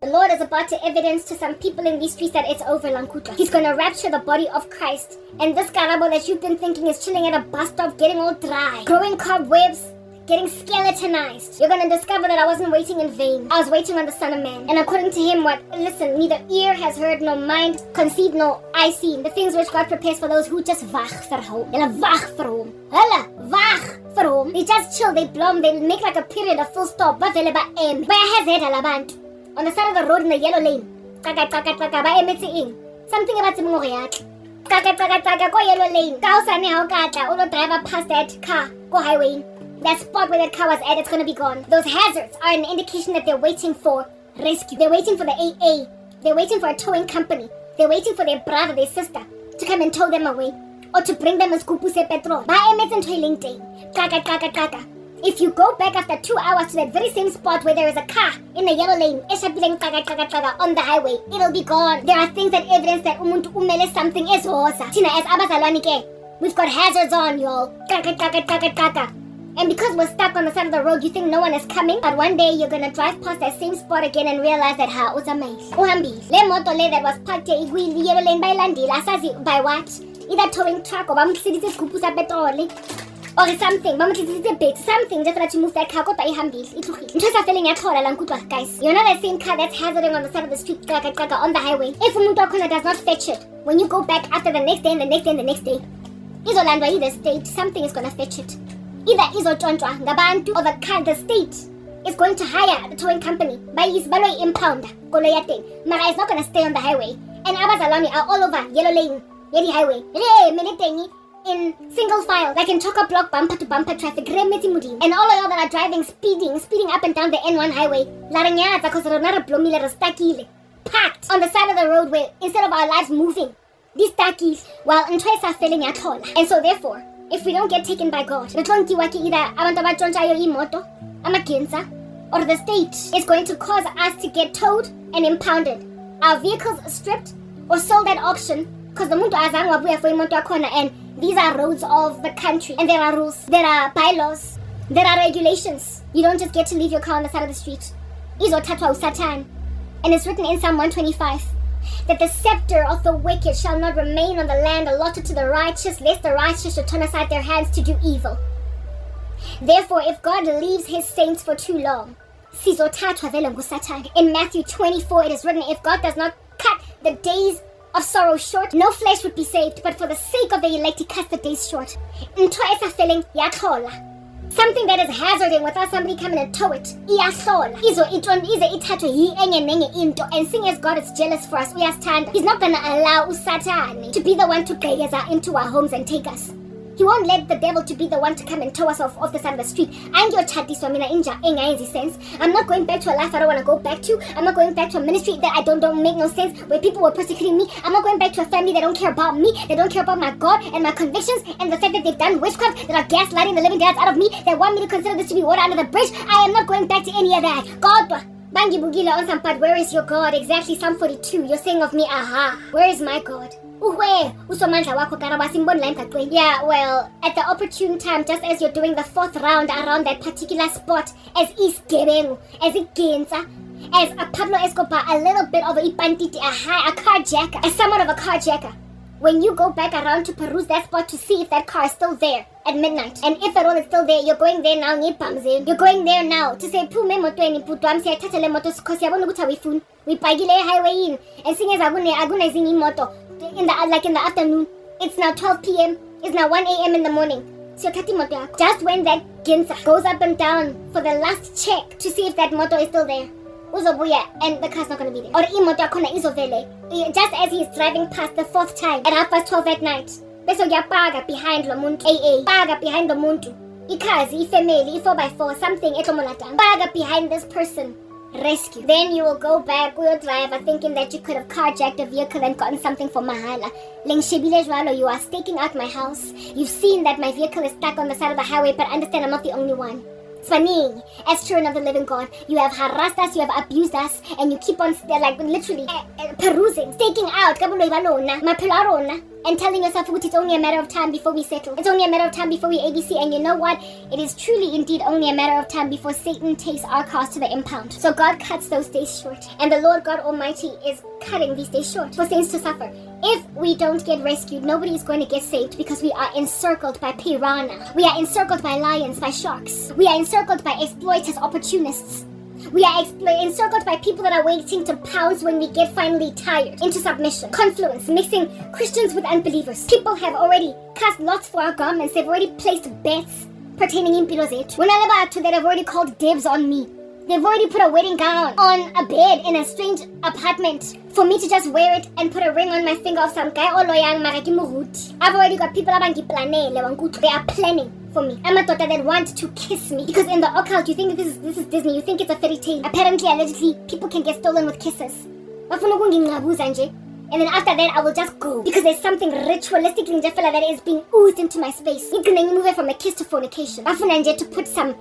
The Lord is about to evidence to some people in these streets that it's over, Lankutla. He's going to rapture the body of Christ. And this Karabo that you've been thinking is chilling at a bus stop, getting all dry, growing cobwebs, getting skeletonized. You're going to discover that I wasn't waiting in vain. I was waiting on the Son of Man. And according to him, listen, neither ear has heard, nor mind conceived, nor eye seen. The things which God prepares for those who just wag vir hom. Hulle wag vir hom. Hulle wag vir hom. They just chill, they blom, they make like a period, a full stop. But hulle ba em. Ba has it alabantu. On the side of the road in the yellow lane. Kaka ba emetse ing. Something about the moriat. Kaka go yellow lane. Ka usane ha o katla, o no drive past that car, go highway. That spot where that car was at, it's going to be gone. Those hazards are an indication that they're waiting for rescue. They're waiting for the AA. They're waiting for a towing company. They're waiting for their brother, their sister, to come and tow them away. Or to bring them a skupuse petrol. Ba emetse toiling day. Kaka. If you go back after 2 hours to that very same spot where there is a car in the yellow lane, on the highway, it'll be gone. There are things that evidence that umuntu umele something is hosa. Tina as abazalwane ke. We've got hazards on, y'all. Kaka. And because we're stuck on the side of the road, you think no one is coming, but one day you're gonna drive past that same spot again and realize that uhambi. Le moto le that was parked here, the yellow lane by landila, asazi by what? Either towing truck or bamukisitse sikupusa petrol. Or something, a bit, something just to move that car, guys. You're not the same car that's hazarding on the side of the street, on the highway. If umuntu does not fetch it, when you go back after the next day and the next day and the next day, izolandwa either state, something is gonna fetch it. Either izotshontshwa ngabantu or the state is going to hire the towing company by his baloy impound, Mara is not gonna stay on the highway. And abazalwane are all over yellow lane, yellow highway. In single file, like in chock-a-block bumper to bumper traffic, and all of y'all that are driving, speeding up and down the N1 highway, packed on the side of the road where instead of our lives moving, these takis, well, ntwesa are failing at all. And so therefore, if we don't get taken by God, either abantu abatshontshayo imoto, amagenza, or the state is going to cause us to get towed and impounded. Our vehicles stripped or sold at auction, because the muntu azange wabuya for imoto yakhona, and these are roads of the country, and there are rules, there are bylaws, there are regulations. You don't just get to leave your car on the side of the street. Izothathwa usatan. And it's written in Psalm 125 that the scepter of the wicked shall not remain on the land allotted to the righteous, lest the righteous should turn aside their hands to do evil. Therefore, if God leaves his saints for too long, sizothathwa vele ngusatan. In Matthew 24 it is written, if God does not cut the days of sorrow short, no flesh would be saved, but for the sake of the elect he cuts the days short. Something that is hazarding without somebody coming and tow it. And seeing as God is jealous for us, he's not going to allow Usatan to be the one to guide us into our homes and take us. He won't let the devil to be the one to come and tow us off the side of the street. I'm not going back to a life I don't want to go back to. I'm not going back to a ministry that don't make no sense, where people were persecuting me. I'm not going back to a family that don't care about me, that don't care about my God and my convictions, and the fact that they've done witchcraft, that are gaslighting the living daylights out of me, that want me to consider this to be water under the bridge. I am not going back to any of that. God, Bangi Bugila on some part, where is your God? Exactly, Psalm 42. You're saying of me, aha. Where is my God? Yeah, well, at the opportune time, just as you're doing the 4th round around that particular spot, as East Gebengu, as Igenza, as a Pablo Escobar, a little bit of a ipantiti, a carjacker, as somewhat of a carjacker. When you go back around to peruse that spot to see if that car is still there at midnight, and if at all it's still there, you're going there now, you're going there now to say, Pume motweni putwam siya tatale motos because yabona ukuthi awifuni. We pagile highway in, and seeing as aguna zini moto. In the afternoon, it's now 12 p.m. It's now 1 a.m. in the morning. So just when that ginza goes up and down for the last check to see if that motor is still there, uzobuya, and the car's not going to be there. Or imoto akona izovele, just as he's driving past the 4th time at 12:30 at night. Beso yapaga behind lo muntu, AA, paga behind lo muntu. Ikazi, ifamily, 4x4, something etomolata. Paga behind this person. Rescue. Then you will go back with your driver thinking that you could have carjacked a vehicle and gotten something for mahala. You are staking out my house. You've seen that my vehicle is stuck on the side of the highway, but understand I'm not the only one. Swaning, as children of the living God, you have harassed us, you have abused us, and you keep on literally perusing, staking out. and telling yourself it's only a matter of time before we settle. It's only a matter of time before we ABC. And you know what? It is truly indeed only a matter of time before Satan takes our cars to the impound. So God cuts those days short. And the Lord God Almighty is cutting these days short for saints to suffer. If we don't get rescued, nobody is going to get saved because we are encircled by piranha. We are encircled by lions, by sharks. We are encircled by exploiters, opportunists. We are encircled by people that are waiting to pounce when we get finally tired into submission. Confluence, mixing Christians with unbelievers. People have already cast lots for our garments. They've already placed bets pertaining in impilo zethu. When I live to that, I've already called dibs on me. They've already put a wedding gown on a bed in a strange apartment for me to just wear it and put a ring on my finger of some guy. I've already got people they are planning for me. I'm a daughter that want to kiss me. Because in the occult, you think this is Disney. You think it's a fairy tale. Apparently, allegedly, people can get stolen with kisses. And then after that, I will just go. Because there's something ritualistically that is being oozed into my space. You can then move it from a kiss to fornication. To put some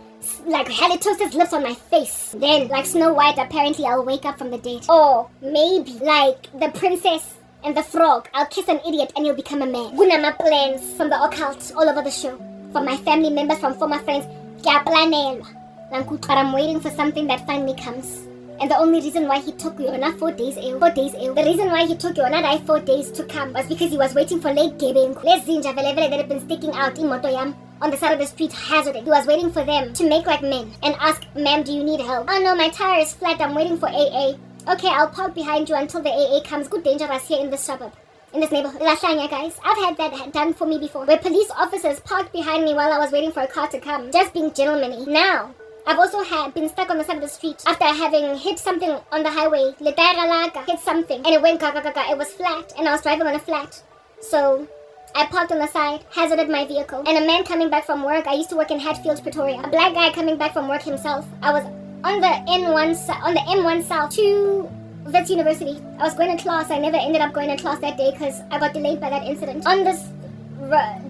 like halitosis lips on my face. Then, like Snow White, apparently I'll wake up from the dead. Or maybe, like the princess and the frog, I'll kiss an idiot and he'll become a man. Gunama plans from the occult all over the show. From my family members, from former friends. But I'm waiting for something that finally comes. And the only reason why he took Yona 4 days ill. The reason why he took Yona 4 days to come was because he was waiting for late Gebengu. Les Zinja that had been sticking out in Motoyam on the side of the street, hazarding. He was waiting for them to make like men and ask, ma'am, do you need help? Oh no, my tire is flat, I'm waiting for AA. Okay, I'll park behind you until the AA comes. Good dangerous here in this suburb. In this neighborhood. Lasanya, guys. I've had that done for me before. Where police officers parked behind me while I was waiting for a car to come. Just being gentlemanly. Now, I've also been stuck on the side of the street after having hit something on the highway. Hit something. And it went gaga. It was flat. And I was driving on a flat. So I parked on the side, hazarded my vehicle. And a man coming back from work. I used to work in Hatfield, Pretoria. A black guy coming back from work himself. I was on the M1 South to Wits University. I was going to class. I never ended up going to class that day because I got delayed by that incident. On this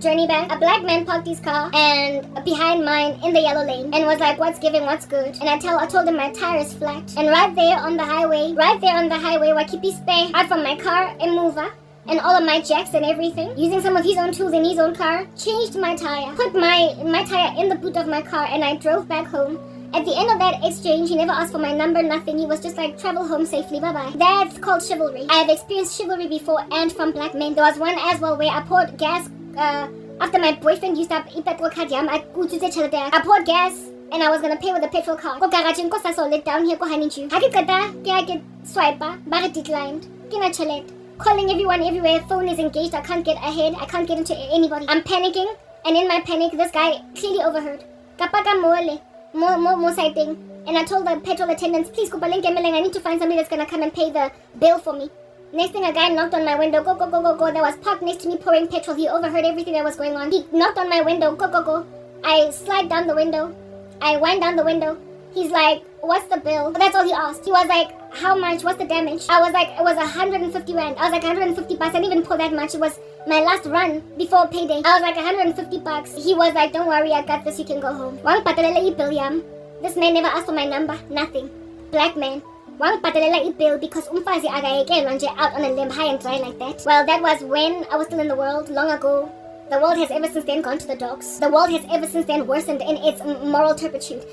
journey back, a black man parked his car and behind mine in the yellow lane and was like, what's giving, what's good? And I told him my tire is flat. And right there on the highway, Wakipi spare out from my car and mover and all of my jacks and everything, using some of his own tools in his own car, changed my tire, put my tire in the boot of my car, and I drove back home. At the end of that exchange, he never asked for my number, nothing. He was just like, travel home safely, bye-bye. That's called chivalry. I have experienced chivalry before and from black men. There was one as well where I poured gas, after my boyfriend used up petrol card, I poured gas and I was gonna pay with a petrol card. I saw it down here, I get swipe, but declined. Calling everyone everywhere, phone is engaged, I can't get ahead, I can't get into anybody. I'm panicking, and in my panic, this guy clearly overheard. More sighting. And I told the petrol attendants, please, I need to find somebody that's gonna come and pay the bill for me. Next thing, a guy knocked on my window, go. That was parked next to me pouring petrol. He overheard everything that was going on. He knocked on my window, go. I slide down the window. I wind down the window. He's like, what's the bill? That's all he asked. He was like, how much? What's the damage? I was like, it was 150 rand. I was like, 150 bucks. I didn't even pull that much. It was my last run before payday. I was like, 150 bucks. He was like, don't worry, I got this. You can go home. This man never asked for my number. Nothing. Black man. Because umfazi agayekelwa out on a limb high and dry like that. Well, that was when I was still in the world, long ago. The world has ever since then gone to the dogs. The world has ever since then worsened in its moral turpitude.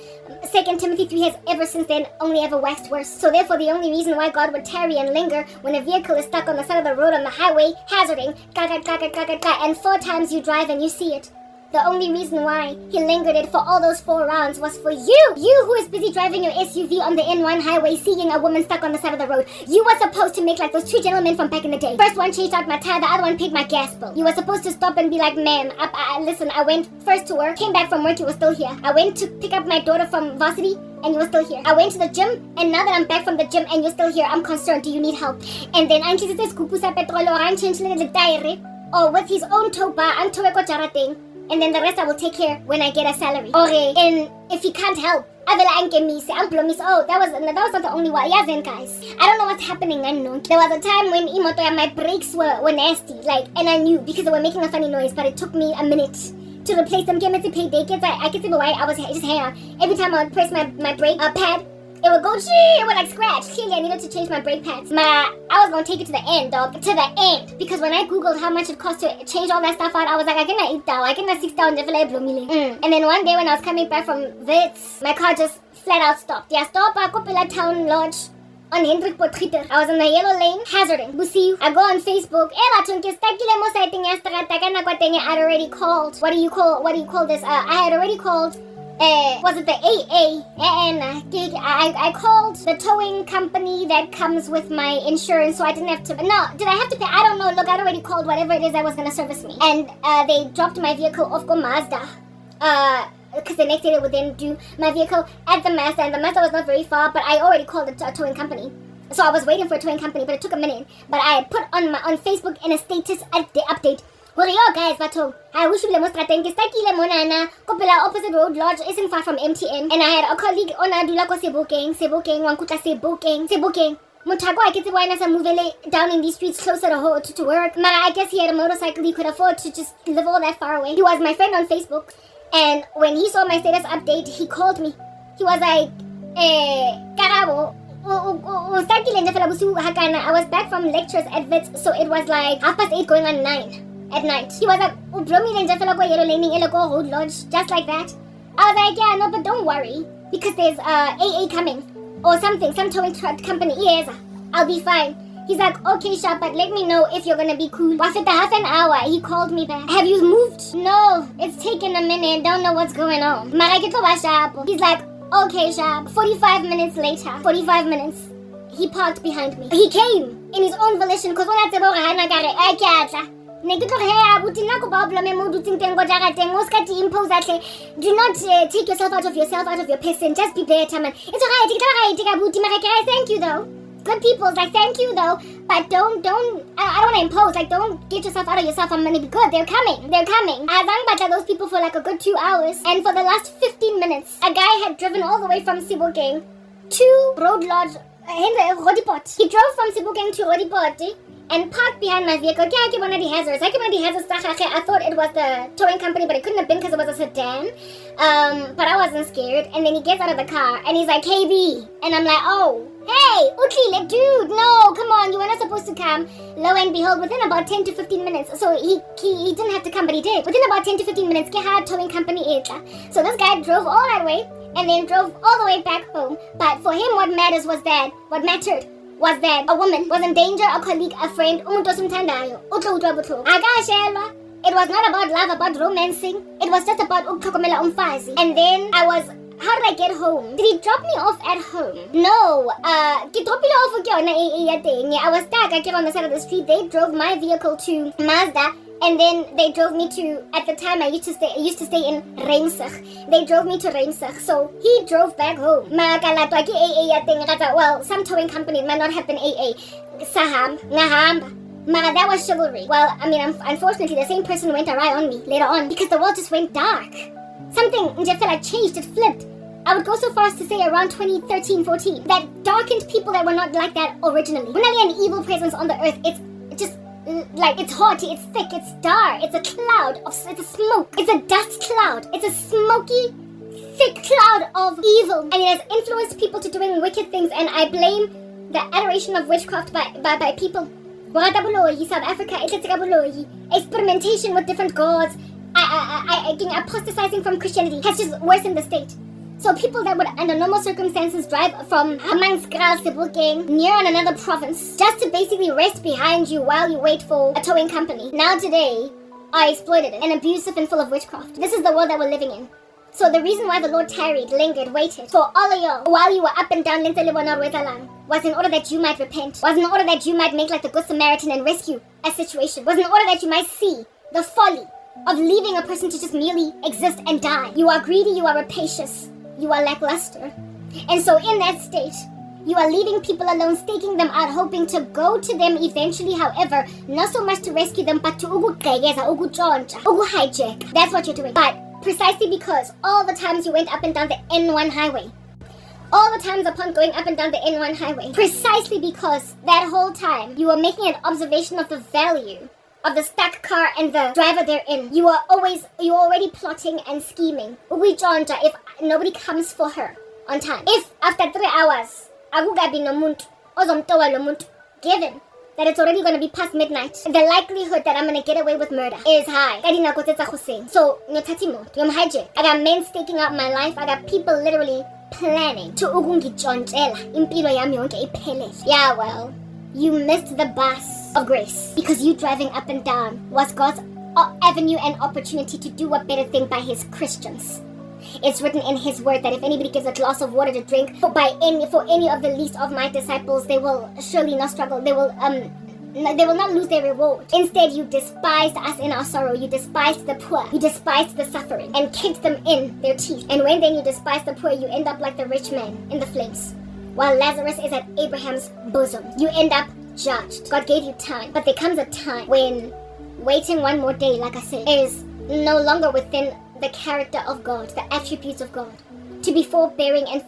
2 Timothy 3 has ever since then only ever waxed worse. So therefore, the only reason why God would tarry and linger when a vehicle is stuck on the side of the road on the highway, hazarding, and 4 times you drive and you see it. The only reason why he lingered it for all those 4 rounds was for you. You who is busy driving your SUV on the N1 highway seeing a woman stuck on the side of the road. You were supposed to make like those 2 gentlemen from back in the day. First one changed out my tire, the other one paid my gas bill. You were supposed to stop and be like, ma'am, listen, I went first to work, came back from work, you were still here. I went to pick up my daughter from varsity and you were still here. I went to the gym and now that I'm back from the gym and you're still here, I'm concerned, do you need help? And then I'm or with his own tow bar, I'm and then the rest I will take care when I get a salary. Okay, and if he can't help, oh, that was not the only one. Yeah, then guys, I don't know what's happening. I know there was a time when my brakes were nasty, like, and I knew because they were making a funny noise, but it took me a minute to replace them. I can see why I was just hang on. Every time I would press my brake pad, It would go, it would like scratch. Clearly, I needed to change my brake pads. I was gonna take it to the end, dog. To the end. Because when I googled how much it cost to change all that stuff out, I was like, I can 8,000, I can 6,000. And then one day when I was coming back from Wits, my car just flat out stopped. Yeah, stop. Kopela Town Lodge. On Hendrik Potgieter. I was in the yellow lane, hazarding. Busi, I go on Facebook. I had already called. What do you call this? I had already called. Was it the AA? And I called the towing company that comes with my insurance, so I didn't have to. No, did I have to pay? I don't know. Look, I'd already called whatever it is that was gonna service me, and they dropped my vehicle off go Mazda. Because the next day they would then do my vehicle at the Mazda, and the Mazda was not very far, but I already called a towing company. So I was waiting for a towing company, but it took a minute. But I put on Facebook in a status update. Well, yo guys, I wish you le mostrateng ke monana kopela opposite road lodge isn't far from MTN, and I had a colleague on dula ko Sebokeng wankutla Sebokeng. Motago I get to wine as I move down in these streets closer to work. I guess he had a motorcycle, he could afford to just live all that far away. He was my friend on Facebook. And when he saw my status update, he called me. He was like, Karabo, I was back from lectures at Wits, so it was like 8:30 going on 9 at night. He was like, road lodge, just like that. I was like, yeah, no, but don't worry, because there's AA coming, or something, some towing company. Yes, I'll be fine. He's like, okay, Sha, but let me know if you're gonna be cool. After half an hour, he called me back. Have you moved? No, it's taken a minute. Don't know what's going on. He's like, okay, Sha. 45 minutes later, 45 minutes, he parked behind me. He came in his own volition because when I said, do not take yourself out of your person. Just be better, man. It's alright. Thank you, though. Good people, like, thank you though, but don't, I don't want to impose, like, don't get yourself out of yourself. I'm gonna be good. They're coming. I rang those people for like a good 2 hours, and for the last 15 minutes, a guy had driven all the way from Sebokeng to Road Lodge, Rodipot. He drove from Sebokeng to Rodipot and parked behind my vehicle. I keep one of the hazards. I thought it was the towing company, but it couldn't have been because it was a sedan. But I wasn't scared. And then he gets out of the car and he's like, KB. And I'm like, oh, hey, Utlile, dude, no, come on, you were not supposed to come. Lo and behold, within about 10 to 15 minutes, so he didn't have to come, but he did. Within about 10 to 15 minutes, towing company is. So this guy drove all that way and then drove all the way back home. But for him, what mattered was that a woman was in danger, a colleague, a friend, it was not about love, about romancing. It was just about ukutokomela umfazi. And then how did I get home? Did he drop me off at home? No. I was stuck on the side of the street. They drove my vehicle to Mazda. And then they drove me to, at the time I used to stay in Reimsig. They drove me to Reimsig. So he drove back home. Well, some towing company might not have been AA. Saham, Ngahamba. That was chivalry. Well, I mean, unfortunately, the same person went awry on me later on because the world just went dark. Something changed, it flipped. I would go so far as to say around 2013, 14, that darkened people that were not like that originally. We're not an evil presence on the earth. It's just like, it's haughty, it's thick, it's dark, it's a cloud, it's a smoke, it's a dust cloud, it's a smoky, thick cloud of evil. And it has influenced people to doing wicked things, and I blame the adoration of witchcraft by people. South Africa, experimentation with different gods, apostatizing from Christianity has just worsened the state. So people that would, under normal circumstances, drive from Sebokeng near on another province just to basically rest behind you while you wait for a towing company, now today are exploited and abusive and full of witchcraft. This is the world that we're living in. So the reason why the Lord tarried, lingered, waited for all of you while you were up and down was in order that you might repent, was in order that you might make like the Good Samaritan and rescue a situation, was in order that you might see the folly of leaving a person to just merely exist and die. You are greedy, you are rapacious, you are lackluster. And so in that state, you are leaving people alone, staking them out, hoping to go to them eventually, however, not so much to rescue them, but to hijack. That's what you're doing. But precisely because all the times you went up and down the N1 highway, all the times upon going up and down the N1 highway, precisely because that whole time you were making an observation of the value of the stuck car and the driver therein. You were already plotting and scheming. If nobody comes for her, on time. If after 3 hours, akukabi nomuntu, ozomtowa lo muntu, given that it's already going to be past midnight, the likelihood that I'm going to get away with murder is high. So, I'm hijacked. I got men staking out my life. I got people literally planning to impilo yami yonke iphelele. Yeah, well, you missed the bus of grace because you driving up and down was God's avenue and opportunity to do a better thing by his Christians. It's written in his word that if anybody gives a glass of water to drink for any of the least of my disciples, they will surely not struggle. They will not lose their reward. Instead, you despised us in our sorrow. You despised the poor. You despised the suffering and kicked them in their teeth. And when then you despise the poor, you end up like the rich man in the flames. While Lazarus is at Abraham's bosom, you end up judged. God gave you time. But there comes a time when waiting one more day, like I said, is no longer within the character of God, the attributes of God, to be forbearing and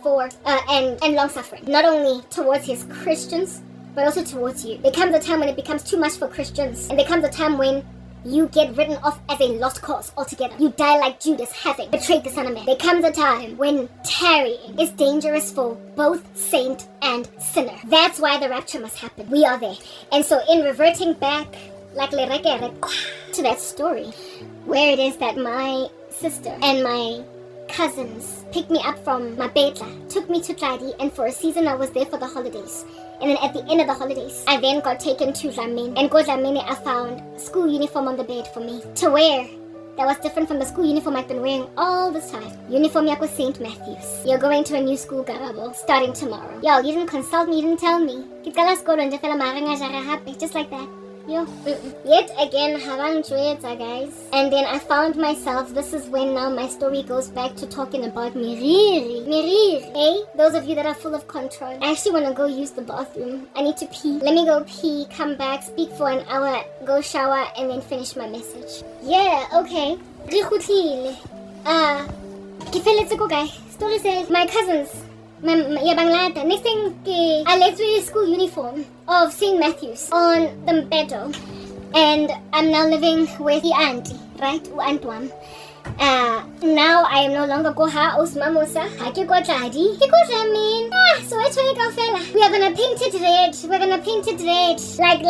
long-suffering, not only towards his Christians, but also towards you. There comes a time when it becomes too much for Christians, and there comes a time when you get written off as a lost cause altogether. You die like Judas, having betrayed the Son of Man. There comes a time when tarrying is dangerous for both saint and sinner. That's why the rapture must happen. We are there. And so in reverting back, like to that story, where it is that my sister and my cousins picked me up from Mabetla, took me to Tladi, and for a season I was there for the holidays. And then at the end of the holidays, I then got taken to Hlongwane. And go Hlongwane, I found school uniform on the bed for me to wear. That was different from the school uniform I've been wearing all this time. Uniform yako St. Matthew's. You're going to a new school, Karabo, starting tomorrow. Y'all, you didn't consult me, you didn't tell me. Just like that. Yet again, guys. And then I found myself, this is when now my story goes back to talking about miriri. Hey, those of you that are full of control. I actually want to go use the bathroom. I need to pee. Let me go pee, come back, speak for an hour, go shower, and then finish my message. Yeah, okay. Story says, my cousins, next thing, I left with a school uniform of St. Matthew's on the bedo, and I'm now living with the auntie, right? Antwam. Now I am no longer Goha Osmamosa. I can go Jadi. So I try go fella. We are gonna paint it red. We're gonna paint it red. Like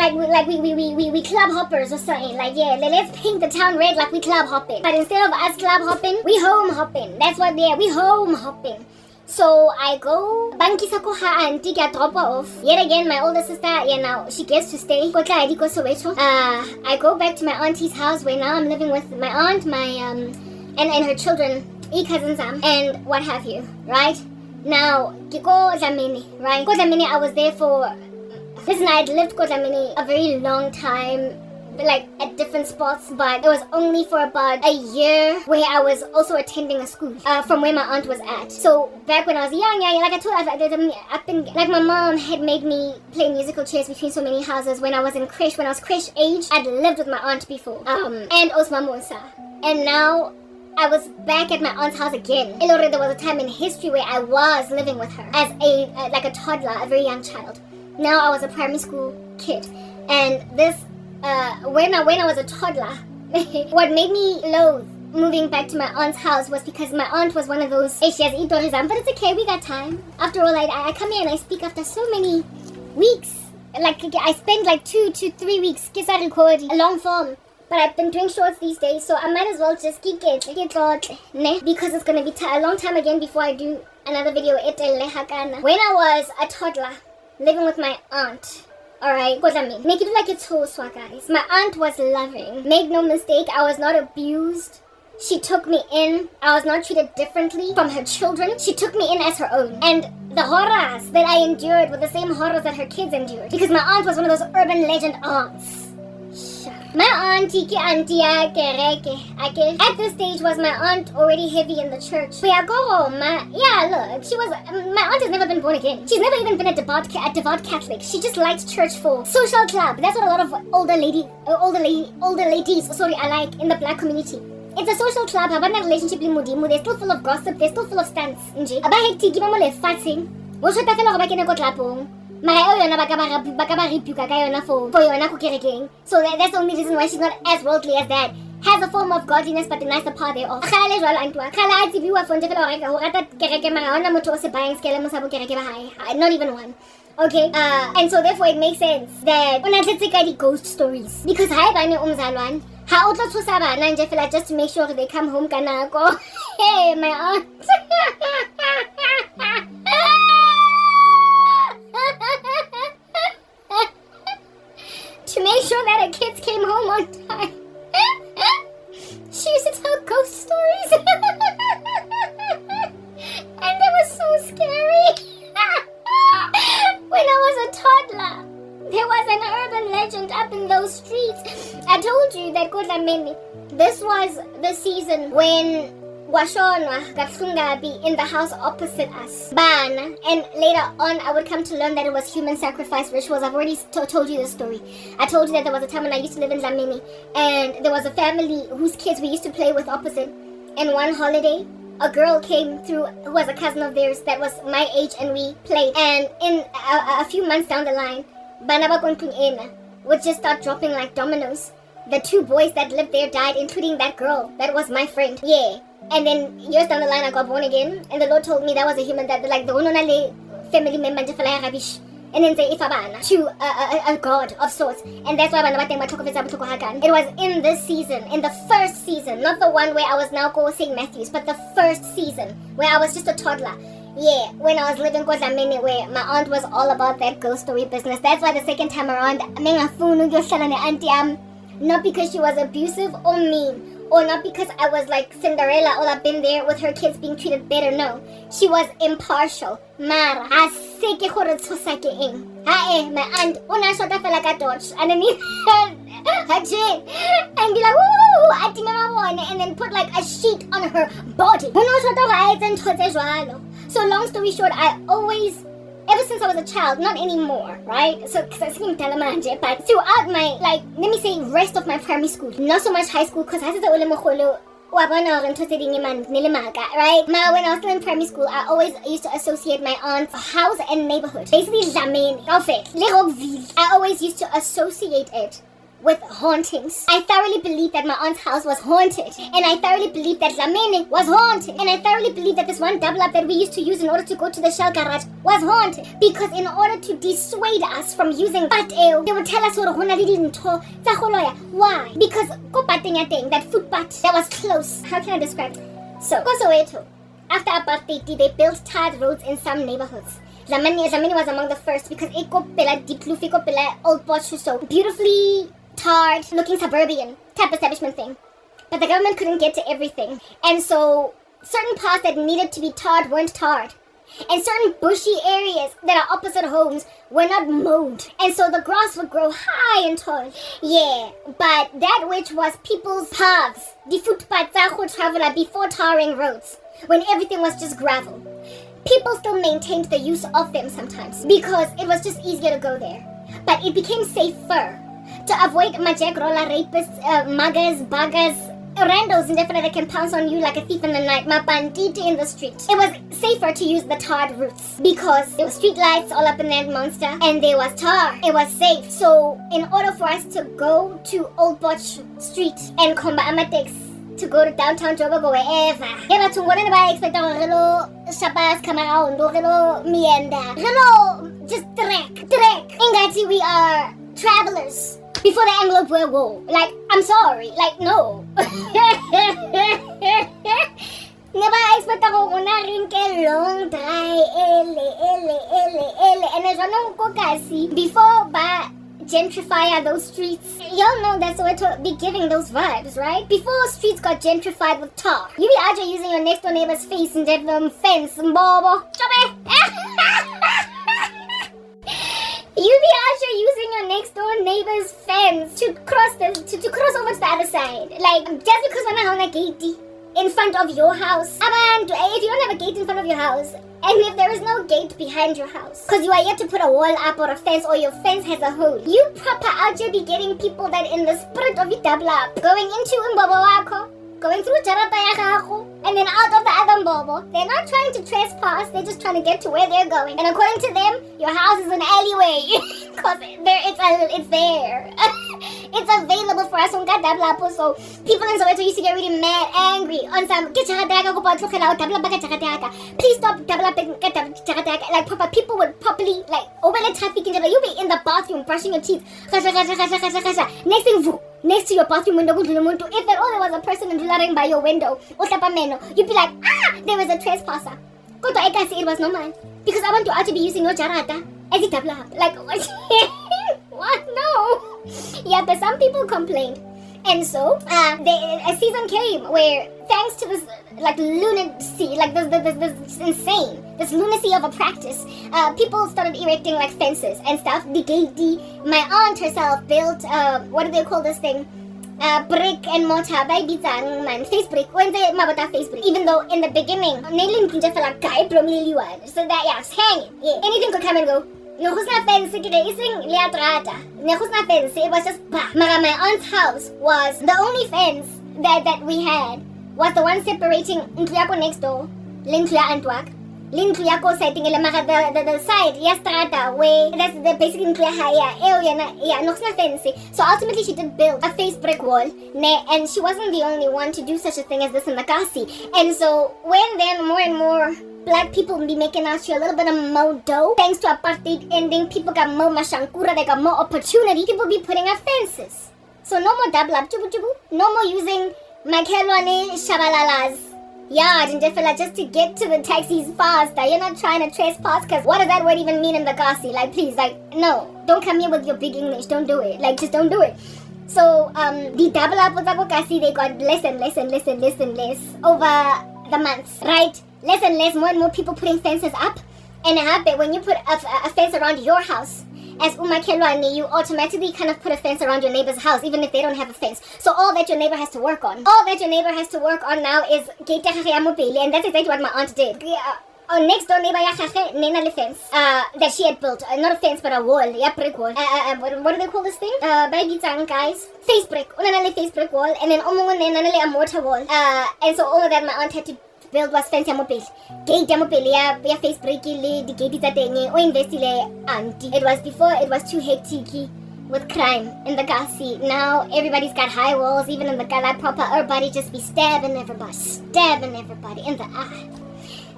we club hoppers or something. Like yeah, let's paint the town red like we club hopping. But instead of us club hopping, we home hopping. That's what they are. We home hopping. So I go, Banki Sakoha auntie get drop her off. Yet again, my older sister, now she gets to stay. I go back to my auntie's house where now I'm living with my aunt, and her children, cousins, and what have you, right? Now, Kiko Dlamini, right? Ko Dlamini, I was there for, listen, I had lived Ko Dlamini a very long time, like at different spots, but it was only for about a year where I was also attending a school from where my aunt was at. So back when I was young, like I told, I've been like my mom had made me play musical chairs between so many houses when I was in creche. When I was creche age, I'd lived with my aunt before, and Osma Musa, and now I was back at my aunt's house again. There was a time in history where I was living with her as like a toddler, a very young child. Now I was a primary school kid, and this. When I was a toddler, what made me loathe moving back to my aunt's house was because my aunt was one of those, hey, she has tourism, but it's okay, we got time. After all, I come here and I speak after so many weeks. Like, I spent like 2 to 3 weeks, a long form. But I've been doing shorts these days, so I might as well just keep it, because it's going to be a long time again before I do another video. When I was a toddler, living with my aunt, alright, make it like it's Toswa, guys. My aunt was loving. Make no mistake, I was not abused. She took me in. I was not treated differently from her children. She took me in as her own. And the horrors that I endured were the same horrors that her kids endured. Because my aunt was one of those urban legend aunts. My auntie, at this stage was my aunt already heavy in the church. But look, my aunt has never been born again. She's never even been a devout Catholic. She just liked church for social club. That's what a lot of older ladies are like in the black community. It's a social club, have a relationship with Mudimu. They're still full of gossip, they're still full of stunts. So that's the only reason why she's not as worldly as that. has a form of godliness but denies the power thereof. Kgale jwalo antwa. Kgale a tsibiwa for nje fela ho rata kereke mara hona motho o se bayang skele mo sa bo kereke ba hae. Not even one. Okay, and so therefore it makes sense that when I the ghost stories, because hi bani umzalwane, ha otlo thusa bana nje fela just to make sure they come home ka nako. Hey, my aunt. To make sure that her kids came home on time. She used to tell ghost stories. And they were so scary. When I was a toddler, there was an urban legend up in those streets. I told you that Hlongwane, this was the season when Washonwa Gafungabi in the house opposite us. Bana. And later on, I would come to learn that it was human sacrifice rituals. I've already told you the story. I told you that there was a time when I used to live in Hlongwane, and there was a family whose kids we used to play with opposite. And one holiday, a girl came through who was a cousin of theirs that was my age, and we played. And in a few months down the line, Banaba Konkung would just start dropping like dominoes. The 2 boys that lived there died, including that girl that was my friend. Yeah. And then years down the line, I got born again, and the Lord told me that was a human that, like, the ononale family member rubbish, and then say ifabana to a god of sorts, and that's why it was in this season, in the first season, not the one where I was now called St. Matthew's, but the first season where I was just a toddler. Yeah, when I was living in Hlongwane, where my aunt was all about that ghost story business. That's why the second time around, not because she was abusive or mean, or not because I was like Cinderella all up in there with her kids being treated better. No, she was impartial. Mara, aseke gore tshosake eng. My aunt, una shota fela ka torch underneath her chin, and be like, woo, and then put like a sheet on her body. So long story short, I always, ever since I was a child, not anymore, right? So, but throughout my, like, let me say, rest of my primary school, not so much high school, because I said right? Now, when I was still in primary school, I always used to associate my aunt's house and neighborhood. Basically, I always used to associate it with hauntings. I thoroughly believed that my aunt's house was haunted, and I thoroughly believed that Hlongwane was haunted, and I thoroughly believed that this one double up that we used to use in order to go to the shell garage was haunted, because in order to dissuade us from using pateo, they would tell us why? Because that footpath that was close. How can I describe it? So after apartheid, they built tarred roads in some neighborhoods. Hlongwane was among the first, because it go pela diplufi go pela old bosch, so beautifully tarred, looking suburban type establishment thing. But the government couldn't get to everything. And so certain parts that needed to be tarred weren't tarred. And certain bushy areas that are opposite homes were not mowed. And so the grass would grow high and tall. Yeah, but that which was people's paths, the footpaths traveler before tarring roads, when everything was just gravel, people still maintained the use of them sometimes, because it was just easier to go there. But it became safer to avoid majek roller rapists, muggers, buggers, randos indefinitely that can pounce on you like a thief in the night, mapantiti in the street. It was safer to use the tarred routes, because there were street lights all up in that monster, and there was tar. It was safe. So in order for us to go to Old Botch Street and Komba Amatex, to go to downtown Joburg or wherever, expect shapas come around, mienda, just trek. Ingati, we are travelers before the Anglo-Boer War. Like, I'm sorry, like, no. Never expect ako na rin ke long dry, and there's one kasi before ba gentrify those streets. Y'all know that's what to be giving those vibes, right? Before streets got gentrified with tar, you be out here using your next door neighbor's face and that fence, bobo. You be out here using your next door neighbor's fence to cross over to the other side. Like, just because when I have a gate in front of your house, if you don't have a gate in front of your house, and if there is no gate behind your house, because you are yet to put a wall up or a fence, or your fence has a hole, you proper out here be getting people that in the spirit of it double up, going into Mbobo wako, going through Jarata Yakaku, and then out of the other Mbobo. They're not trying to trespass, they're just trying to get to where they're going. And according to them, your house is an alleyway, because it's there. It's available for us on Kadablapo. So people in Soweto used to get really mad, angry on some please stop like proper people would properly like over the traffic in you'll be in the bathroom brushing your teeth. Next thing next to your bathroom window, if at all there was a person by your window, you'd be like, there was a trespasser. I can say it was normal because I want you all to be using your jarata as it like what? No. Yeah, but some people complained, and so a season came where thanks to this like lunacy, like this insane, this lunacy of a practice, people started erecting like fences and stuff. My aunt herself built what do they call this thing? Brick and mortar by bitang man face brick when they mabata face brick, even though in the beginning nailing kunja fela guy bromiliwan so that hanging, yeah, anything could come and go. No, who's not fence today? Ising liatrata. No, who's not fence? It was just bah. My aunt's house was the only fence that we had was the one separating Nkluyako next door, Linkluya Antwak. Linkluya sighting the side, Yastrata, way that's the basically Nkluya higher area, yeah, no fence. So ultimately she did build a face brick wall, and she wasn't the only one to do such a thing as this in the Kasi. And so when then more and more Black people be making us a little bit of more dough. Thanks to apartheid ending, people got more mashankura, they got more opportunity. People be putting up fences. So no more double up, no more using Hlongwane shabalalas yard and just to get to the taxis faster. You're not trying to trespass, because what does that word even mean in the Kasi? Like, please, like, no, don't come here with your big English. Don't do it. Like, just don't do it. So the double up with the Kasi, they got less and less and less and less and less over the months, right? Less and less, more and more people putting fences up. And it happened when you put a fence around your house, as umakhelwane, you automatically kind of put a fence around your neighbor's house, even if they don't have a fence. So all that your neighbor has to work on. All that your neighbor has to work on now is and that's exactly what my aunt did. Our next door neighbor nena le fence that she had built. Not a fence, but a wall. Yeah, brick wall. What do they call this thing? Guys. Face brick. Unanale face brick wall. And then a mortar wall. And so all of that my aunt had to build was fence ya mopele. Gate ya mopele ya face brick le di gate tsa teng o investile auntie. It was before it was too hectic with crime in the Kasi. Now everybody's got high walls, even in the Gala proper. Everybody just be stabbing everybody in the eye.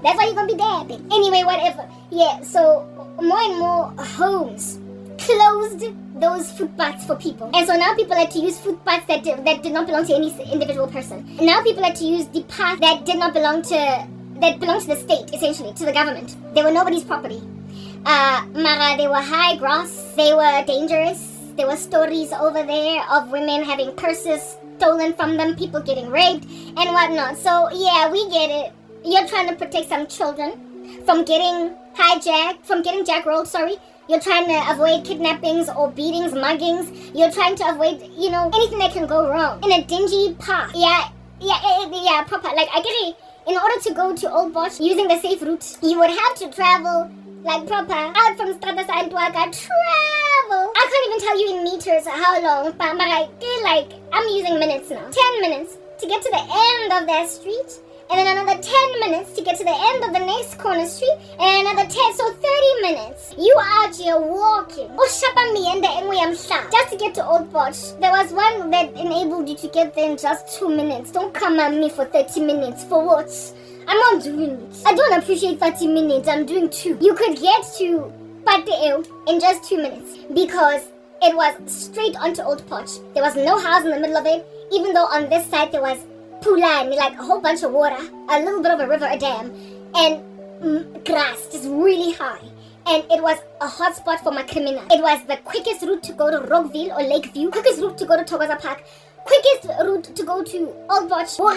That's why you're gonna be dabbing. Anyway, whatever. Yeah, so more and more homes closed those footpaths for people. And so now people had to use footpaths that did not belong to any individual person. And now people had to use the path that belonged to the state, essentially, to the government. They were nobody's property. Mara, they were high grass, they were dangerous. There were stories over there of women having purses stolen from them, people getting raped and whatnot. So yeah, we get it. You're trying to protect some children from getting hijacked, from getting jackrolled, sorry. You're trying to avoid kidnappings or beatings, muggings. You're trying to avoid, anything that can go wrong. In a dingy path. Yeah, proper. Like, I get it. In order to go to Old Bosch using the safe route, you would have to travel, like, proper, out from Strata Sandwaga, travel. I can't even tell you in meters how long, but I feel like I'm using minutes now. 10 minutes to get to the end of that street. And then another 10 minutes to get to the end of the next corner street, and another 10, so 30 minutes. You out here walking. Just to get to Old Bosch. There was one that enabled you to get there in just 2 minutes. Don't come at me for 30 minutes. For what? I'm not doing it. I don't appreciate 30 minutes. I'm doing 2. You could get to Pateo in just 2 minutes because it was straight onto Old Bosch. There was no house in the middle of it, even though on this side there was Pulani, like a whole bunch of water, a little bit of a river, a dam, and grass, just really high. And it was a hot spot for my criminal. It was the quickest route to go to Rockville or Lakeview, quickest route to go to Togaza Park, quickest route to go to Old Bosch, and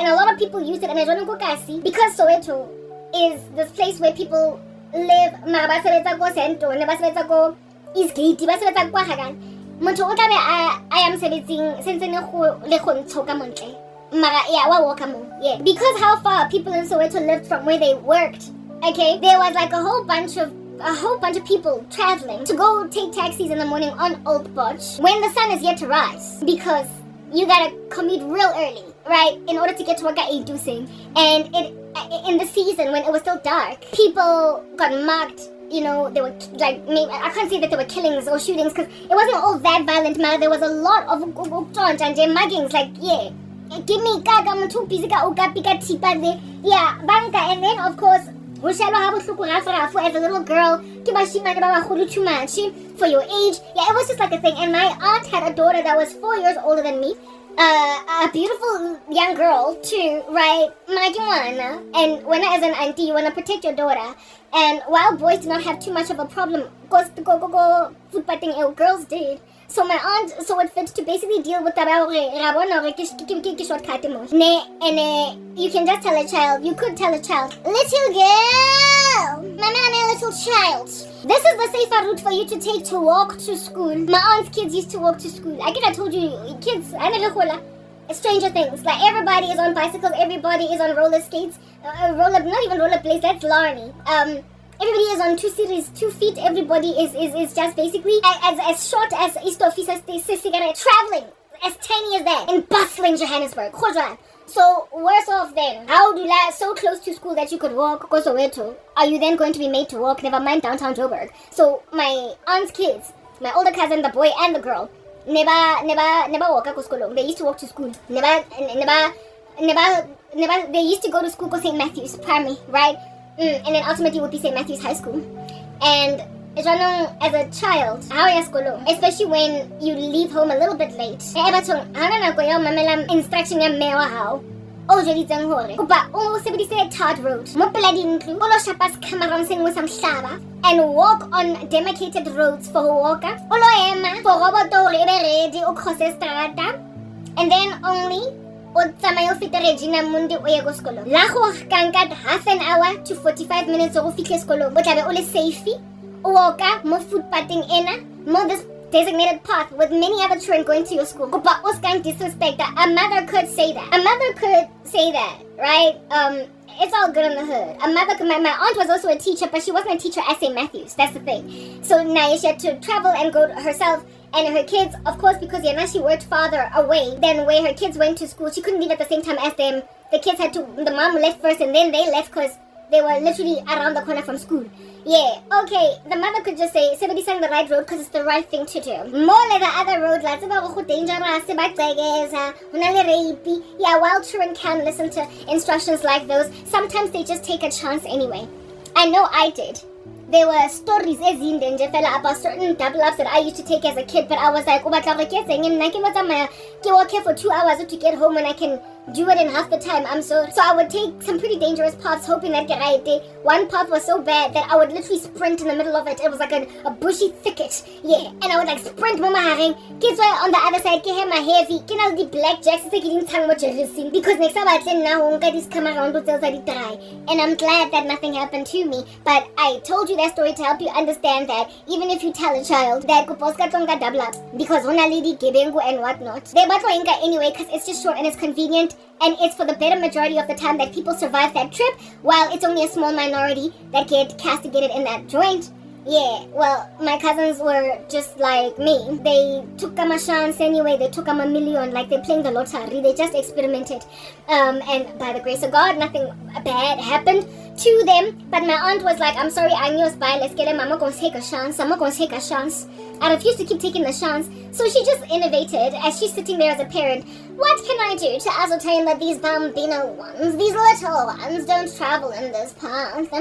a lot of people use it, and I don't know because Soweto is this place where people live. Motho o tla be I am sebetsing sense ne go le go ntshoka montle mara yeah wa walk mo yeah because how far people in Soweto lived from where they worked. Okay, there was like a whole bunch of people traveling to go take taxis in the morning on Old Bosch when the sun is yet to rise, because you gotta commute real early, right, in order to get to work at 8:00. And it in the season when it was still dark, people got mugged. they were like, I can't say that there were killings or shootings because it wasn't all that violent, man. There was a lot of and muggings, like, yeah. Give me gaga motho busy ka o ka pika thipa le. Yeah, banka. And then of course, as a little girl, too much for your age. Yeah, it was just like a thing. And my aunt had a daughter that was 4 years older than me. A beautiful young girl too, right? And when as an auntie, you want to protect your daughter. And while boys do not have too much of a problem, food fighting, girls did. So my aunt saw it fit to basically deal with that. And you can just tell a child, you could tell a child, little girl, my little child, this is the safer route for you to take to walk to school. My aunt's kids used to walk to school. I think I told you, kids, Stranger Things. Like, everybody is on bicycles, everybody is on roller skates, not even roller blades, that's Larny. Everybody is on 2 feet. Everybody is just basically as short as East Officer traveling as tiny as that in bustling Johannesburg. So worse off then. How do you so close to school that you could walk? Are you then going to be made to walk? Never mind downtown Joburg. So my aunt's kids, my older cousin, the boy and the girl, never walk to school. They used to walk to school. Never. They used to go to school go St. Matthew's primary, right? And then ultimately would be St. Matthew's High School. And as a child, especially when you leave home a little bit late, instruction Todd Road, and walk on demarcated roads for walker, and then only half an hour to 45 minutes of school, but I safe. Walk more food patting in more this designated path with many other children going to your school. But what's kind of disrespect that a mother could say that. A mother could say that, right? It's all good in the hood. A mother could, my aunt was also a teacher, but she wasn't a teacher at St. Matthew's. That's the thing. So now she had to travel and go herself. And her kids, of course, because she worked farther away than where her kids went to school. She couldn't leave at the same time as them. The kids had to, the mom left first and then they left because they were literally around the corner from school. Yeah, okay, the mother could just say, somebody sang the right road because it's the right thing to do. More like the other road, like, dangerous, yeah, while children can listen to instructions like those, sometimes they just take a chance anyway. I know I did. There were stories about certain double ups that I used to take as a kid, but I was like, walk here for 2 hours to get home when I can do it in half the time. So I would take some pretty dangerous paths, hoping that one path was so bad that I would literally sprint in the middle of it. It was like a bushy thicket, yeah, and I would like sprint mama haring. Kids were on the other side, get my heavy, get all the blackjacks, because next time I said now this come around and I'm glad that nothing happened to me. But I told you that story to help you understand that even if you tell a child that double up because lady and whatnot, they anyway because it's just short and it's convenient, and it's for the better majority of the time that people survive that trip, while it's only a small minority that get castigated in that joint. Yeah, well, my cousins were just like me. They took a chance anyway. They took a million, like they're playing the lottery. They just experimented. And by the grace of God, nothing bad happened to them. But my aunt was like, I'm sorry, I knew it's bad. Let's get him. I'm not going to take a chance. I refused to keep taking the chance. So she just innovated as she's sitting there as a parent. What can I do to ascertain that these bambino ones, these little ones, don't travel in this path?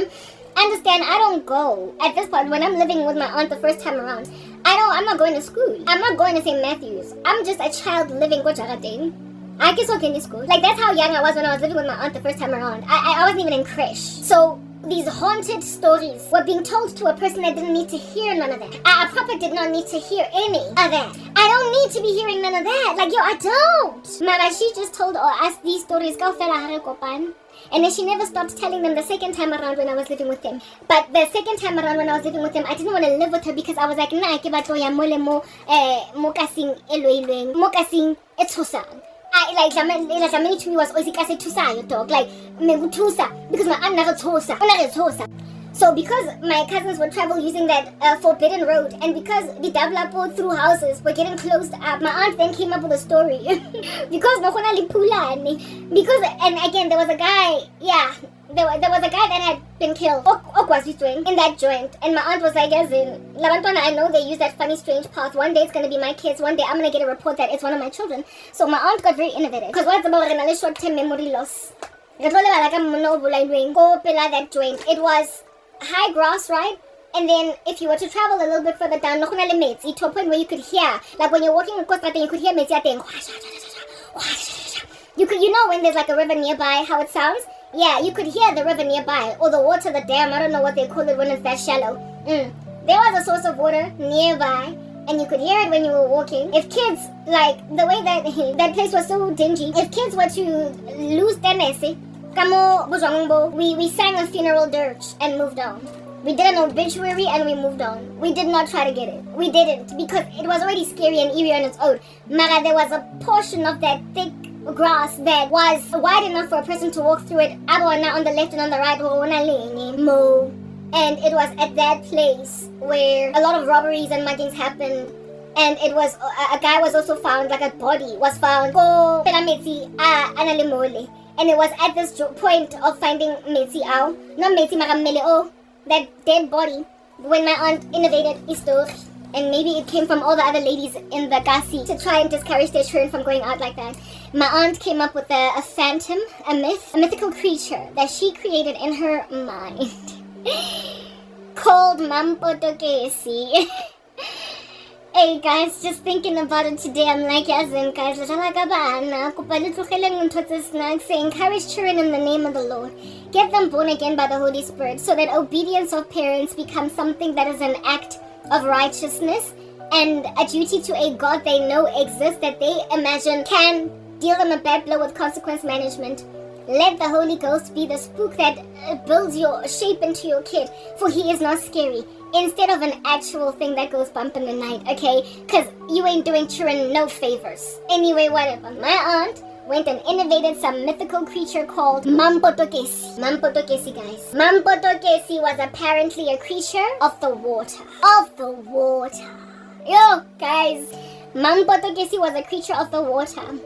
Understand, I don't go. At this point, when I'm living with my aunt the first time around, I'm not going to school. I'm not going to St. Matthew's. I'm just a child living with Jaradin. I guess walk in school. Like, that's how young I was when I was living with my aunt the first time around. I wasn't even in creche. So these haunted stories were being told to a person that didn't need to hear none of that. A prophet did not need to hear any of that. I don't need to be hearing none of that. Like, yo, I don't. Mama, she just told us these stories. And then she never stopped telling them the second time around when I was living with them. But the second time around when I was living with them, I didn't want to live with her because I was like, nah, ke batlo ya mole mo kasing eloilweng, mo kasing etshosang. Like to me was osikase tusayo dog, like me tusa because my aunt never tosa. So because my cousins would travel using that forbidden road, and because the Davlapo through houses were getting closed up, my aunt then came up with a story. Because and again there was a guy, yeah, there was a guy that had been killed in that joint, and my aunt was like, as in, I know they use that funny strange path. One day it's gonna be my kids, one day I'm gonna get a report that it's one of my children. So my aunt got very innovative, because what's about short-term memory loss. That joint, it was high grass, right? And then if you were to travel a little bit further down, to a point where you could hear, like when you're walking across that thing, you could hear you know when there's like a river nearby, how it sounds? Yeah, you could hear the river nearby, or the water, the dam, I don't know what they call it when it's that shallow. There was a source of water nearby, and you could hear it when you were walking. If kids, like, the way that that place was so dingy, if kids were to lose their messy, we sang a funeral dirge and moved on. We did an obituary and we moved on. We did not try to get it. We didn't, because it was already scary and eerie on its own. Mara, there was a portion of that thick grass that was wide enough for a person to walk through it. On the left and on the right. And it was at that place where a lot of robberies and muggings happened. And it was, a guy was also found, like a body was found. And it was at this point of finding that dead body, when my aunt innovated a story. And maybe it came from all the other ladies in the Kasi to try and discourage their children from going out like that. My aunt came up with a phantom, a mythical creature that she created in her mind called Mampotokesi. Hey guys, just thinking about it today, I'm like, yes, and guys, encourage children in the name of the Lord. Get them born again by the Holy Spirit, so that obedience of parents becomes something that is an act of righteousness and a duty to a God they know exists, that they imagine can deal them a bad blow with consequence management. Let the Holy Ghost be the spook that builds your shape into your kid, for he is not scary, instead of an actual thing that goes bump in the night, okay? Because you ain't doing children no favors. Anyway, whatever. My aunt went and innovated some mythical creature called Mampotokesi. Mampotokesi, guys. Mampotokesi was apparently a creature of the water. Of the water. Yo, guys. Mampotokesi was a creature of the water.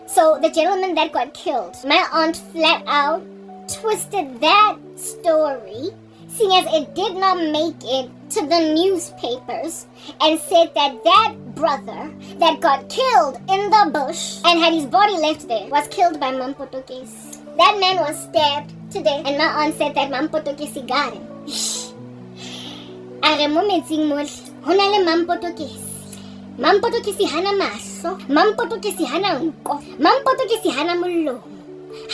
So the gentleman that got killed, my aunt flat out twisted that story, seeing as it did not make it to the newspapers, and said that that brother that got killed in the bush and had his body left there was killed by Mampotokesi. That man was stabbed today, and my aunt said that Mampotokesi got him. Mampotokesi hana mahlo, Mampotokesi hana nko, Mampotokesi hana molomo,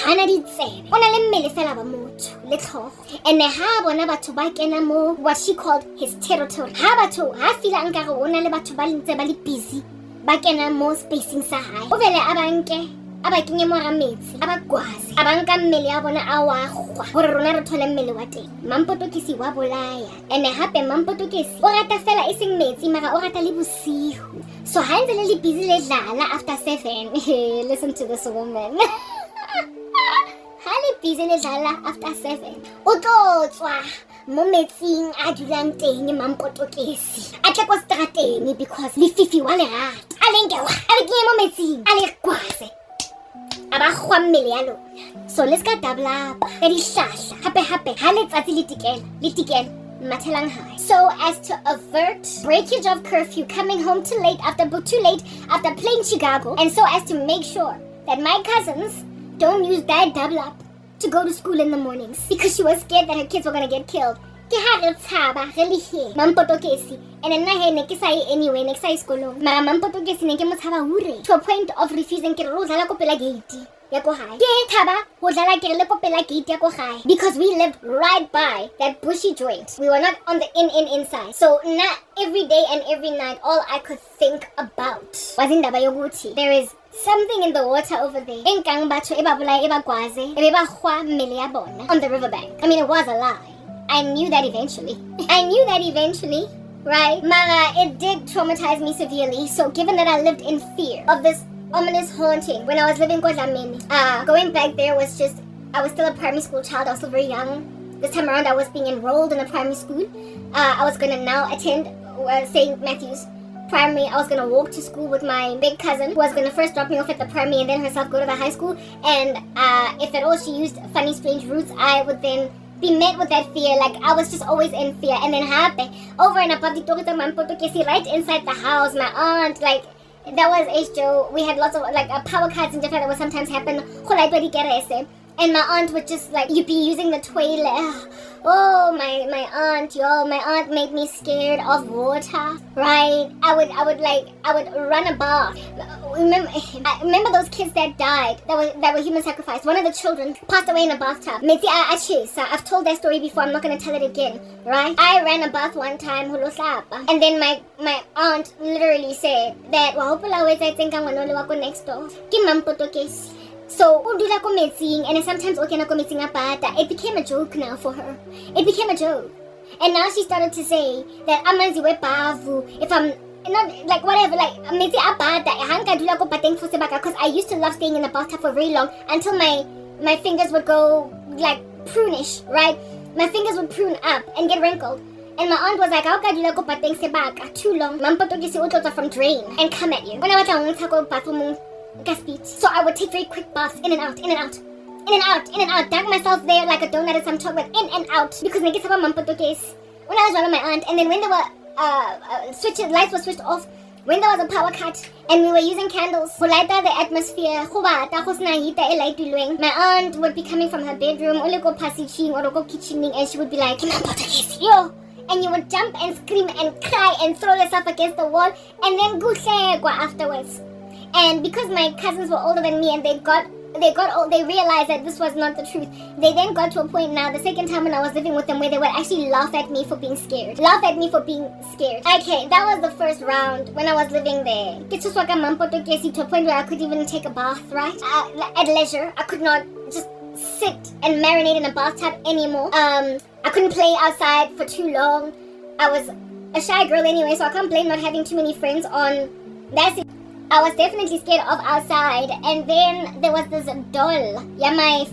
hana ditsebe. O na le mmele fela ba motho le tlhogo. And ha bona batho ba kena mo what she called his territory. Ha fila nkare o na le batho ba ntse ba le busy ba kena mo spacing sa hae. O vele abanke aba kenye mo ga metsi aba gwaze abanka mmele ya bona a wa gwa gore rona re thole mmele wa teng. Mampotokesi wa bolaya, and hape Mampotokesi o rata fela iseng metsi mara o rata le bosigo. So ha ntse le busy le dlala after 7. Listen to this woman. Ha le busy le dlala after 7, o tlo tswa mo metsing a dulang teng Mampotokesi a tla kwa strateng, because le fifi wa le rata a lenke wa a le kenye mo metsing a le gwaze. So let's get double up. So as to avert breakage of curfew, coming home too late after playing Chicago, and so as to make sure that my cousins don't use that double up to go to school in the mornings, because she was scared that her kids were gonna get killed. Mampotokesi, and then I ne ke sa anyway next sa sekolong. Mara Mampotokesi ne ke mo tshaba hure to a point of refusing ke ro dlala ko pela gate ya ko gae. Ke thaba ho dlala ke le ko pela gate ya ko gae, because we lived right by that bushy joint. We were not on the inside. So not every day and every night all I could think about was indaba yokuthi there is something in the water over there. Enkang batho eba bolaya eba gwaze ebe ba khwa mmele ya bona on the riverbank. I mean, it was a lie. I knew that eventually, right? Mara, it did traumatize me severely. So given that I lived in fear of this ominous haunting when I was living in Hlongwane, going back there was just, I was still a primary school child. I was still very young. This time around, I was being enrolled in a primary school. I was going to now attend St. Matthew's. primary, I was gonna walk to school with my big cousin, who was gonna first drop me off at the primary and then herself go to the high school. And if at all she used funny, strange routes, I would then be met with that fear. Like, I was just always in fear. And then over and above the right inside the house, my aunt, like, that was H. We had lots of like power cuts and different that would sometimes happen. And my aunt would just like, you'd be using the toilet. Oh, my aunt, y'all, my aunt made me scared of water, right? I would run a bath. Remember those kids that died, that were human sacrifice? One of the children passed away in a bathtub. I've told that story before, I'm not going to tell it again, right? I ran a bath one time, and then my aunt literally said that, next door. So, and sometimes it became a joke now for her. It became a joke. And now she started to say that if I'm not like whatever, like because I used to love staying in the bathtub for very long until my fingers would go like prunish, right? My fingers would prune up and get wrinkled. And my aunt was like, how can you go pateng sebaka too long? From drain and come at you. When I was go bathroom. So I would take very quick baths, in and out, in and out, in and out, in and out, dunk myself there like a donut and some chocolate, in and out, because when I was around my aunt, and then when there were lights were switched off, when there was a power cut, and we were using candles to light the atmosphere, my aunt would be coming from her bedroom, or go kitchening, and she would be like, yo, and you would jump and scream and cry and throw yourself against the wall, and then go afterwards. And because my cousins were older than me and they realized that this was not the truth, they then got to a point now, the second time when I was living with them, where they would actually laugh at me for being scared. Okay, that was the first round when I was living there. To a point where I could even take a bath, right? At leisure. I could not just sit and marinate in a bathtub anymore. I couldn't play outside for too long. I was a shy girl anyway, so I can't blame not having too many friends on that. I was definitely scared of outside. And then there was this doll. My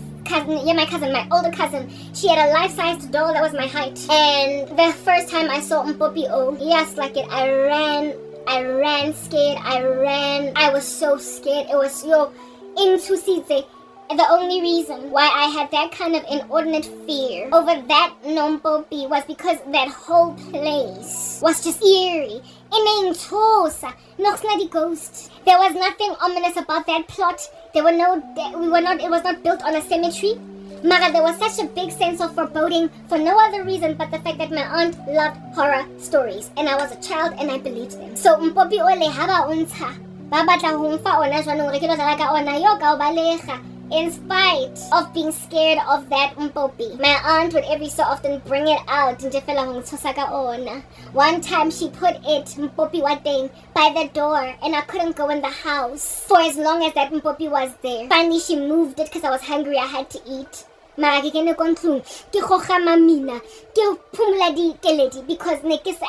older cousin, she had a life-sized doll that was my height. And the first time I saw Mpopi O, yes, like it, I ran scared. I was so scared. It was so into Sidze. The only reason why I had that kind of inordinate fear over that Nompopi was because that whole place was just eerie. Ghost. There was nothing ominous about that plot. It was not built on a cemetery. Mara, there was such a big sense of foreboding for no other reason but the fact that my aunt loved horror stories. And I was a child and I believed them. So, Mpopi ole haba unta. Babatla humfa ona jwanong re ke lo dlala ka ona yo ka o balega. In spite of being scared of that Mpopi, my aunt would every so often bring it out and one time she put it, Mpopi wateng, by the door and I couldn't go in the house for as long as that Mpopi was there. Finally she moved it because I was hungry, I had to eat. Mara ke kene ko ntlong ke gogama mina ke phumula di teledi because ne ke sa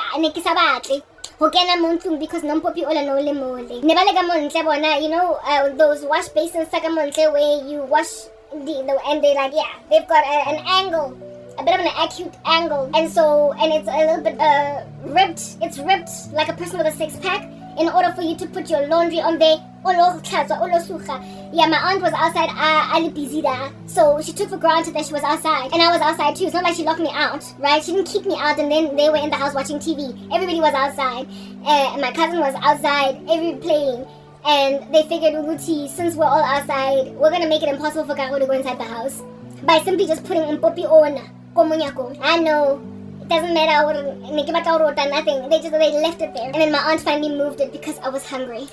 batle ho kena mo ntlong because Nompopi ola no le mole ne ba le ka mo ntle bona, those wash basins sa ka mo ntle where you wash and they like, yeah, they've got an angle, a bit of an acute angle, and it's a little bit ripped. It's ripped like a person with a six-pack in order for you to put your laundry on there. Yeah, my aunt was outside, so she took for granted that she was outside, and I was outside too. It's not like she locked me out, right? She didn't kick me out and then they were in the house watching TV. Everybody was outside, and my cousin was outside, playing, and they figured, Uguti, since we're all outside, we're gonna make it impossible for Karabo to go inside the house by simply just putting Mpopi on. I know. It doesn't matter, nothing. They left it there. And then my aunt finally moved it because I was hungry.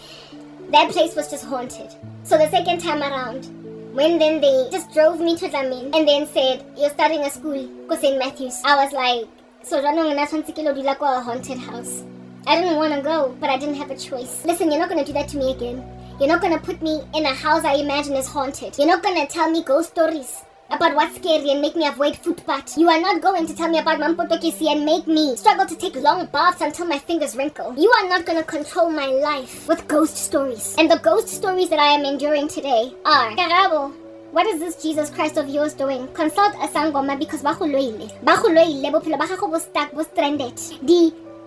That place was just haunted. So the second time around, when then they just drove me to Dlamini and then said, you're starting a school, go St. Matthew's. I was like, so a haunted house. I didn't want to go, but I didn't have a choice. Listen, you're not going to do that to me again. You're not going to put me in a house I imagine is haunted. You're not going to tell me ghost stories about what's scary and make me avoid footpath. You are not going to tell me about Mampotokisi and make me struggle to take long baths until my fingers wrinkle. You are not going to control my life with ghost stories. And the ghost stories that I am enduring today are, Karabo, what is this Jesus Christ of yours doing? Consult a sangoma because baguloile bophelo ba gago bo stuck, bo stranded.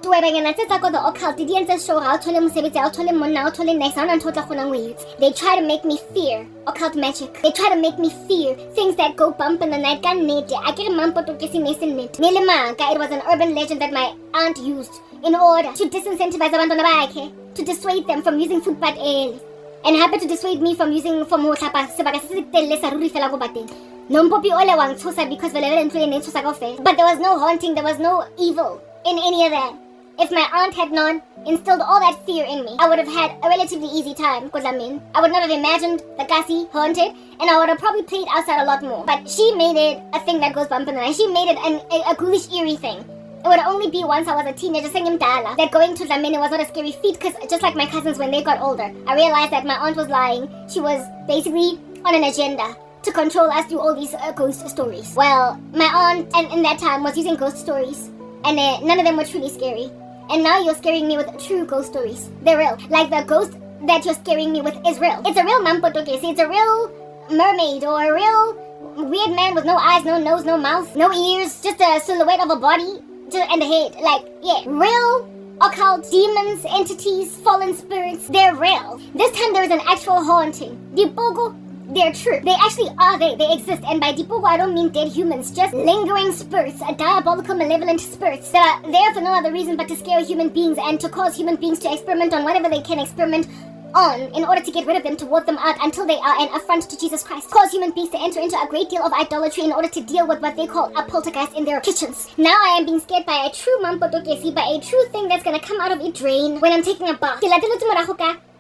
tuwebeng na tsa go the occult di entse show ha o thole mosebetsi ha o thole monna ha o thole next ha ona ntho tla khona ngwe. They try to make me fear occult magic. They try to make me fear things that go bump in the night. Ka nnete a ke re mampoto ke se ne se nnete. Ne le maka, it was an urban legend that my aunt used in order to disincentivize abantwana bakhe, to dissuade them from using food but early, and happy to dissuade me from using for mo tlapa sebaka se se telle sa ruri fela go bateng. Nompopi ole wang tshosa because velevele ntlo e ne tshosa go fe. But there was no haunting, there was no evil in any of that. If my aunt had not instilled all that fear in me, I would have had a relatively easy time, I would not have imagined the Kasi haunted, and I would have probably played outside a lot more. But she made it a thing that goes bump in the night. She made it a ghoulish, eerie thing. It would only be once I was a teenager singing Dala that going to Hlongwane was not a scary feat, because just like my cousins when they got older, I realized that my aunt was lying. She was basically on an agenda to control us through all these ghost stories. Well, my aunt in that time was using ghost stories, and none of them were truly scary. And now you're scaring me with true ghost stories. They're real. Like the ghost that you're scaring me with is real. It's a real mampotokesi. It's a real mermaid or a real weird man with no eyes, no nose, no mouth, no ears, just a silhouette of a body and a head. Like, yeah, real occult demons, entities, fallen spirits. They're real. This time there is an actual haunting. Dipogo, they're true. They actually are. They exist. And by Dipogo, I don't mean dead humans, just lingering spirits, diabolical, malevolent spirits that are there for no other reason but to scare human beings and to cause human beings to experiment on whatever they can experiment on in order to get rid of them, to ward them out until they are an affront to Jesus Christ. Cause human beings to enter into a great deal of idolatry in order to deal with what they call a poltergeist in their kitchens. Now I am being scared by a true mampotokesi, by a true thing that's gonna come out of a drain when I'm taking a bath.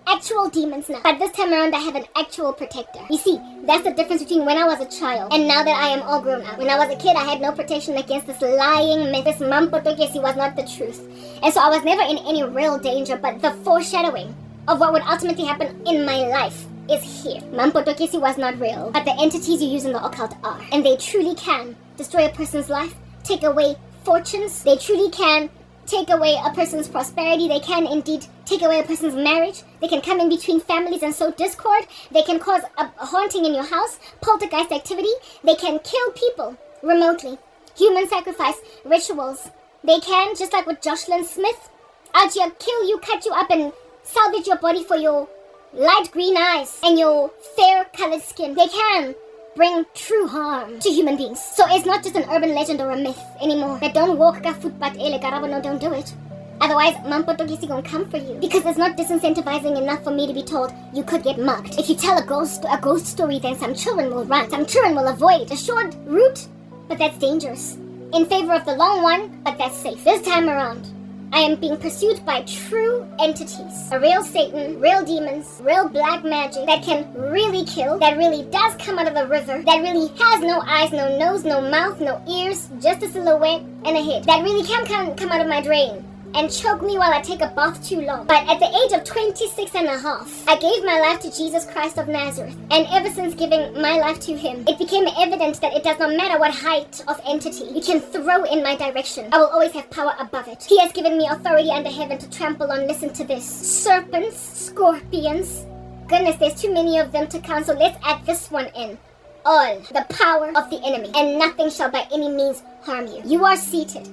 Actual demons now. But this time around I have an actual protector. You see, that's the difference between when I was a child and now that I am all grown up. When I was a kid, I had no protection against this lying myth. This mampotokesi was not the truth. And so I was never in any real danger, but the foreshadowing of what would ultimately happen in my life is here. Mampotokesi was not real, but the entities you use in the occult are. And they truly can destroy a person's life, take away fortunes. They truly can take away a person's prosperity. They can indeed take away a person's marriage. They can come in between families and sow discord. They can cause a haunting in your house, poltergeist activity. They can kill people remotely. Human sacrifice rituals. They can, just like with Jocelyn Smith, out here kill you, cut you up, and salvage your body for your light green eyes and your fair colored skin. They can bring true harm to human beings. So it's not just an urban legend or a myth anymore. But don't walk ka foot but ele Karabo, no, don't do it. Otherwise, mampotokesi gonna come for you. Because it's not disincentivizing enough for me to be told you could get mugged. If you tell a ghost story, then some children will run. Some children will avoid a short route, but that's dangerous. In favor of the long one, but that's safe. This time around, I am being pursued by true entities. A real Satan, real demons, real black magic that can really kill, that really does come out of the river, that really has no eyes, no nose, no mouth, no ears, just a silhouette and a head, that really can come out of my drain and choke me while I take a bath too long. But at the age of 26 and a half, I gave my life to Jesus Christ of Nazareth. And ever since giving my life to him, it became evident that it does not matter what height of entity you can throw in my direction, I will always have power above it. He has given me authority under heaven to trample on, listen to this, serpents, scorpions. Goodness, there's too many of them to count, so let's add this one in. All the power of the enemy, and nothing shall by any means harm you. You are seated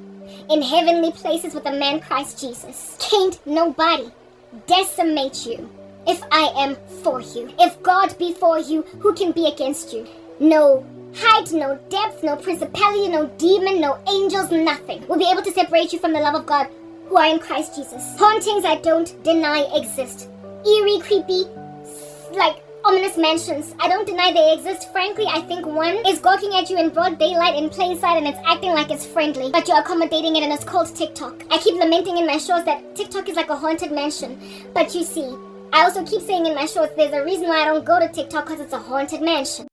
in heavenly places with the man Christ Jesus. Can't nobody decimate you if I am for you. If God be for you, who can be against you? No height, no depth, no principality, no demon, no angels, nothing will be able to separate you from the love of God who are in Christ Jesus. Hauntings I don't deny exist. Eerie, creepy, like ominous mansions, I don't deny they exist. Frankly, I think one is gawking at you in broad daylight in plain sight and it's acting like it's friendly, but you're accommodating it and it's called TikTok. I keep lamenting in my shorts that TikTok is like a haunted mansion, but you see, I also keep saying in my shorts there's a reason why I don't go to TikTok, because it's a haunted mansion.